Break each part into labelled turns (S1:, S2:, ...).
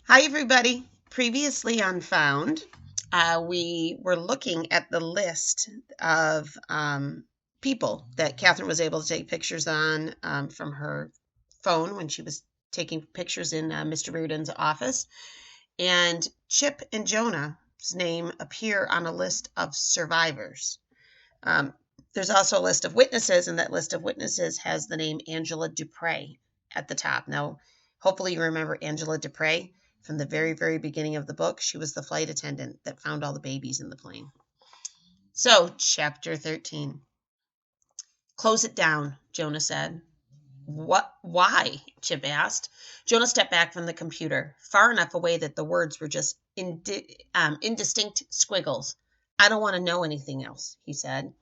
S1: Hi, everybody. Previously on Found, we were looking at the list of people that Catherine was able to take pictures on from her phone when she was taking pictures in Mr. Reardon's office. And Chip and Jonah's name appear on a list of survivors. Um, there's also a list of witnesses, and that list of witnesses has the name Angela Dupre at the top. Now, hopefully, you remember Angela Dupre from the very, very beginning of the book. She was the flight attendant that found all the babies in the plane. So, chapter 13. Close it down, Jonah said. What? Why? Chip asked. Jonah stepped back from the computer, far enough away that the words were just indistinct squiggles. I don't want to know anything else, he said.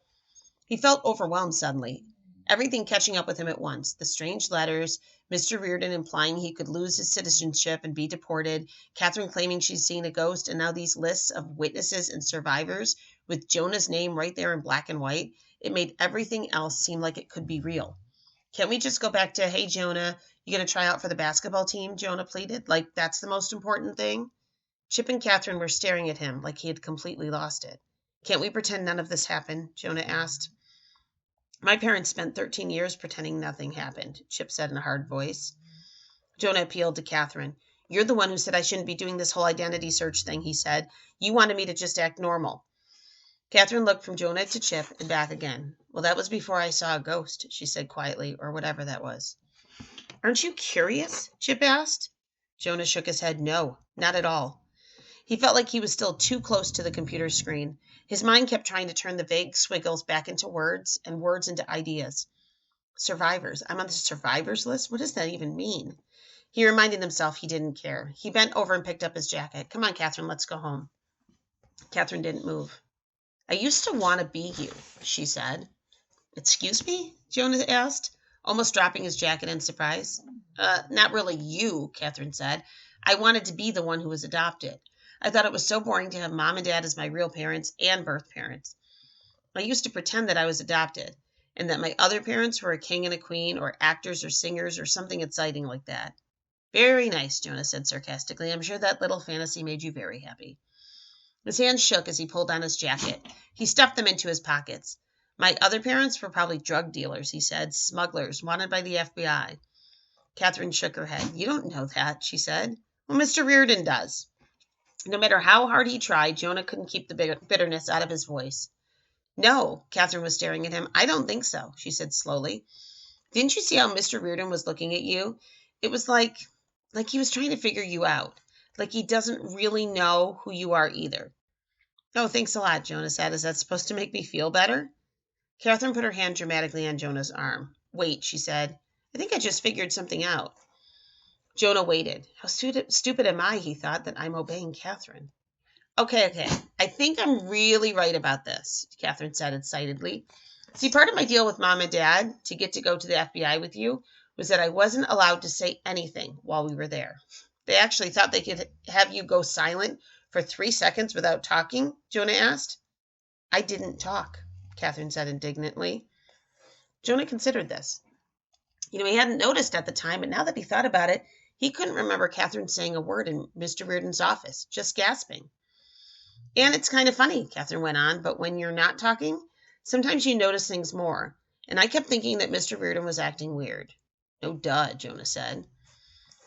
S1: He felt overwhelmed suddenly, everything catching up with him at once. The strange letters, Mr. Reardon implying he could lose his citizenship and be deported, Catherine claiming she'd seen a ghost, and now these lists of witnesses and survivors with Jonah's name right there in black and white. It made everything else seem like it could be real. Can't we just go back to, hey, Jonah, you going to try out for the basketball team? Jonah pleaded. Like, that's the most important thing? Chip and Catherine were staring at him like he had completely lost it. Can't we pretend none of this happened? Jonah asked. My parents spent 13 years pretending nothing happened, Chip said in a hard voice. Jonah appealed to Catherine. You're the one who said I shouldn't be doing this whole identity search thing, he said. You wanted me to just act normal. Catherine looked from Jonah to Chip and back again. Well, that was before I saw a ghost, she said quietly, or whatever that was. Aren't you curious? Chip asked. Jonah shook his head. No, not at all. He felt like he was still too close to the computer screen. His mind kept trying to turn the vague squiggles back into words and words into ideas. Survivors. I'm on the survivors list? What does that even mean? He reminded himself he didn't care. He bent over and picked up his jacket. Come on, Catherine, let's go home. Catherine didn't move. I used to want to be you, she said. Excuse me? Jonah asked, almost dropping his jacket in surprise. Not really you, Catherine said. I wanted to be the one who was adopted. I thought it was so boring to have mom and dad as my real parents and birth parents. I used to pretend that I was adopted and that my other parents were a king and a queen or actors or singers or something exciting like that. Very nice, Jonah said sarcastically. I'm sure that little fantasy made you very happy. His hands shook as he pulled on his jacket. He stuffed them into his pockets. My other parents were probably drug dealers, he said, smugglers, wanted by the FBI. Catherine shook her head. You don't know that, she said. Well, Mr. Reardon does. No matter how hard he tried, Jonah couldn't keep the bitterness out of his voice. No, Catherine was staring at him. I don't think so, she said slowly. Didn't you see how Mr. Reardon was looking at you? It was like he was trying to figure you out. Like he doesn't really know who you are either. Oh, thanks a lot, Jonah said. Is that supposed to make me feel better? Catherine put her hand dramatically on Jonah's arm. Wait, she said. I think I just figured something out. Jonah waited. How stupid am I, he thought, that I'm obeying Catherine. Okay. I think I'm really right about this, Catherine said excitedly. See, part of my deal with mom and dad to get to go to the FBI with you was that I wasn't allowed to say anything while we were there. They actually thought they could have you go silent for 3 seconds without talking, Jonah asked. I didn't talk, Catherine said indignantly. Jonah considered this. He hadn't noticed at the time, but now that he thought about it, he couldn't remember Catherine saying a word in Mr. Reardon's office, just gasping. And it's kind of funny, Catherine went on, but when you're not talking, sometimes you notice things more. And I kept thinking that Mr. Reardon was acting weird. No duh, Jonah said.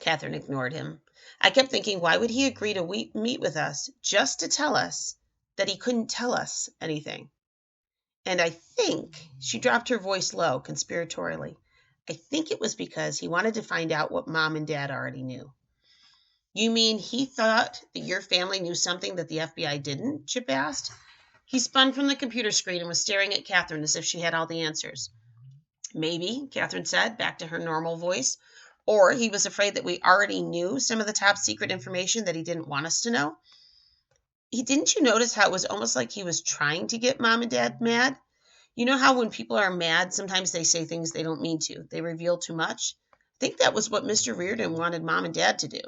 S1: Catherine ignored him. I kept thinking, why would he agree to meet with us just to tell us that he couldn't tell us anything? And I think, she dropped her voice low, conspiratorially, I think it was because he wanted to find out what mom and dad already knew. You mean he thought that your family knew something that the FBI didn't? Chip asked. He spun from the computer screen and was staring at Catherine as if she had all the answers. Maybe, Catherine said, back to her normal voice. Or he was afraid that we already knew some of the top secret information that he didn't want us to know. Didn't you notice how it was almost like he was trying to get mom and dad mad? You know how when people are mad, sometimes they say things they don't mean to. They reveal too much. I think that was what Mr. Reardon wanted mom and dad to do.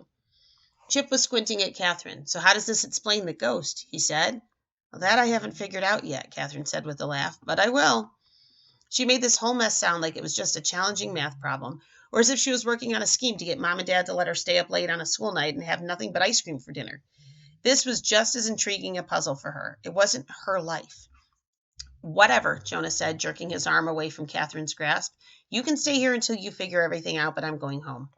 S1: Chip was squinting at Catherine. So how does this explain the ghost? He said. Well, that I haven't figured out yet, Catherine said with a laugh, but I will. She made this whole mess sound like it was just a challenging math problem. or as if she was working on a scheme to get Mom and Dad to let her stay up late on a school night and have nothing but ice cream for dinner. This was just as intriguing a puzzle for her. It wasn't her life. Whatever, Jonah said, jerking his arm away from Catherine's grasp. You can stay here until you figure everything out, but I'm going home.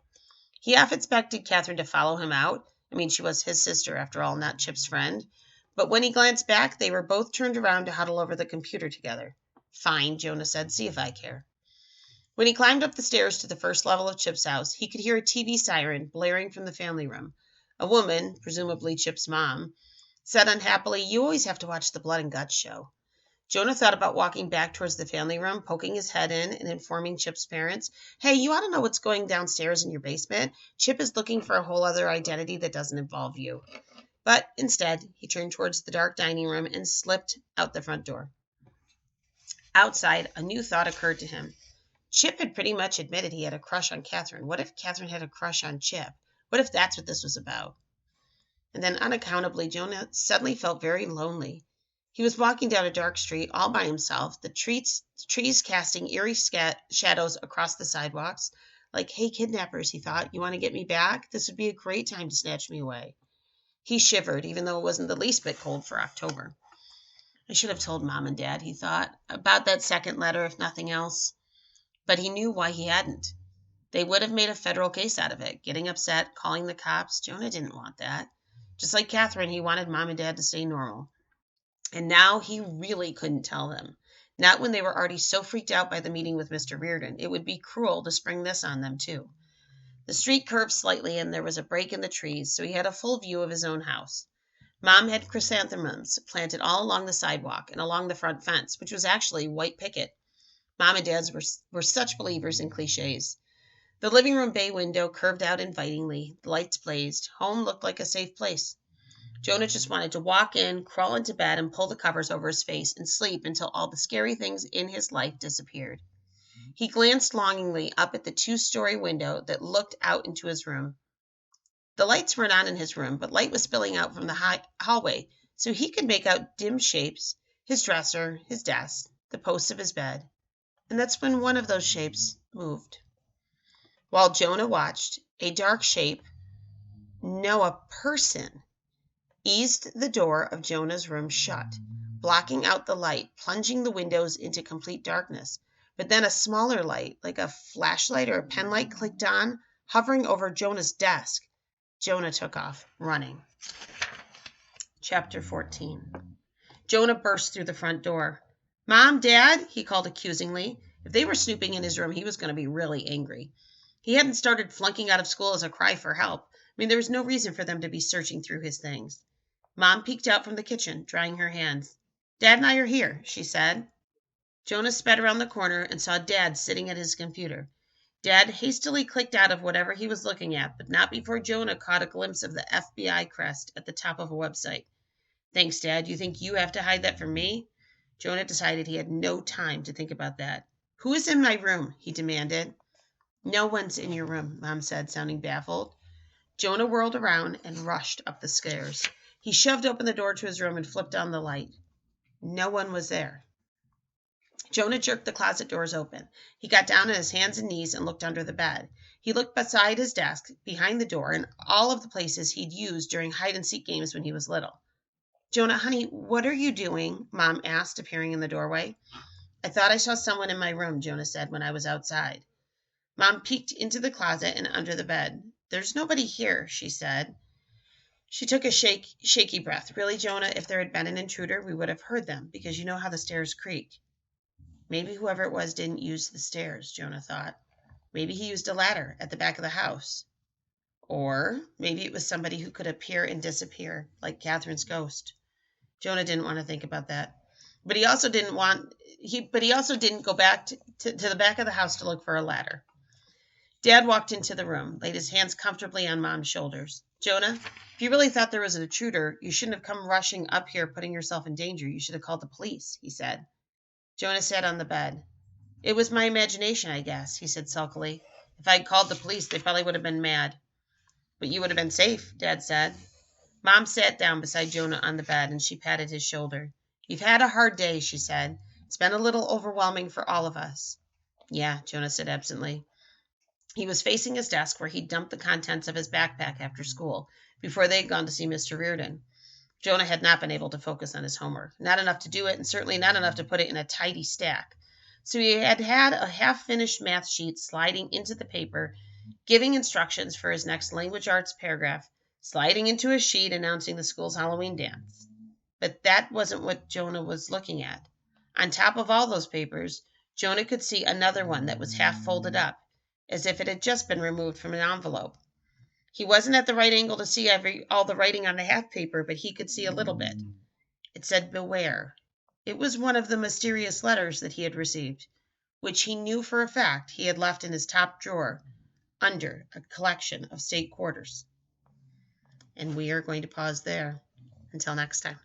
S1: He half expected Catherine to follow him out. I mean, she was his sister, after all, not Chip's friend. But when he glanced back, they were both turned around to huddle over the computer together. Fine, Jonah said, see if I care. When he climbed up the stairs to the first level of Chip's house, he could hear a TV siren blaring from the family room. A woman, presumably Chip's mom, said unhappily, You always have to watch the Blood and Guts show. Jonah thought about walking back towards the family room, poking his head in and informing Chip's parents, Hey, you ought to know what's going downstairs in your basement. Chip is looking for a whole other identity that doesn't involve you. But instead, he turned towards the dark dining room and slipped out the front door. Outside, a new thought occurred to him. Chip had pretty much admitted he had a crush on Catherine. What if Catherine had a crush on Chip? What if that's what this was about? And then unaccountably, Jonah suddenly felt very lonely. He was walking down a dark street all by himself, the trees casting eerie shadows across the sidewalks. Like, hey, kidnappers, he thought, you want to get me back? This would be a great time to snatch me away. He shivered, even though it wasn't the least bit cold for October. I should have told Mom and Dad, he thought, about that second letter, if nothing else. But he knew why he hadn't. They would have made a federal case out of it, getting upset, calling the cops. Jonah didn't want that. Just like Catherine, he wanted Mom and Dad to stay normal. And now he really couldn't tell them. Not when they were already so freaked out by the meeting with Mr. Reardon. It would be cruel to spring this on them, too. The street curved slightly, and there was a break in the trees, so he had a full view of his own house. Mom had chrysanthemums planted all along the sidewalk and along the front fence, which was actually white picket. Mom and Dad were such believers in cliches. The living room bay window curved out invitingly. The lights blazed. Home looked like a safe place. Jonah just wanted to walk in, crawl into bed, and pull the covers over his face and sleep until all the scary things in his life disappeared. He glanced longingly up at the two-story window that looked out into his room. The lights weren't on in his room, but light was spilling out from the hallway, so he could make out dim shapes, his dresser, his desk, the posts of his bed. And that's when one of those shapes moved. While Jonah watched, a dark shape, no, a person, eased the door of Jonah's room shut, blocking out the light, plunging the windows into complete darkness. But then a smaller light, like a flashlight or a pen light, clicked on, hovering over Jonah's desk. Jonah took off, running. Chapter 14. Jonah burst through the front door. Mom, Dad, he called accusingly. If they were snooping in his room, he was going to be really angry. He hadn't started flunking out of school as a cry for help. I mean, there was no reason for them to be searching through his things. Mom peeked out from the kitchen, drying her hands. Dad and I are here, she said. Jonah sped around the corner and saw Dad sitting at his computer. Dad hastily clicked out of whatever he was looking at, but not before Jonah caught a glimpse of the FBI crest at the top of a website. Thanks, Dad. You think you have to hide that from me? Jonah decided he had no time to think about that. Who is in my room? He demanded. No one's in your room, Mom said, sounding baffled. Jonah whirled around and rushed up the stairs. He shoved open the door to his room and flipped on the light. No one was there. Jonah jerked the closet doors open. He got down on his hands and knees and looked under the bed. He looked beside his desk, behind the door, and all of the places he'd used during hide-and-seek games when he was little. Jonah, honey, what are you doing? Mom asked, appearing in the doorway. I thought I saw someone in my room, Jonah said, when I was outside. Mom peeked into the closet and under the bed. There's nobody here, she said. She took a shaky breath. Really, Jonah, if there had been an intruder, we would have heard them, because you know how the stairs creak. Maybe whoever it was didn't use the stairs, Jonah thought. Maybe he used a ladder at the back of the house. Or maybe it was somebody who could appear and disappear, like Catherine's ghost. Jonah didn't want to think about that. But he also didn't go back to the back of the house to look for a ladder. Dad walked into the room, laid his hands comfortably on Mom's shoulders. Jonah, if you really thought there was an intruder, you shouldn't have come rushing up here putting yourself in danger. You should have called the police, he said. Jonah sat on the bed. It was my imagination, I guess, he said sulkily. If I'd called the police, they probably would have been mad. But you would have been safe, Dad said. Mom sat down beside Jonah on the bed, and she patted his shoulder. You've had a hard day, she said. It's been a little overwhelming for all of us. Yeah, Jonah said absently. He was facing his desk where he dumped the contents of his backpack after school, before they had gone to see Mr. Reardon. Jonah had not been able to focus on his homework, not enough to do it, and certainly not enough to put it in a tidy stack. So he had a half-finished math sheet sliding into the paper, giving instructions for his next language arts paragraph, sliding into a sheet announcing the school's Halloween dance. But that wasn't what Jonah was looking at. On top of all those papers, Jonah could see another one that was half folded up, as if it had just been removed from an envelope. He wasn't at the right angle to see all the writing on the half paper, but he could see a little bit. It said "Beware." It was one of the mysterious letters that he had received, which he knew for a fact he had left in his top drawer under a collection of state quarters. And we are going to pause there. Until next time.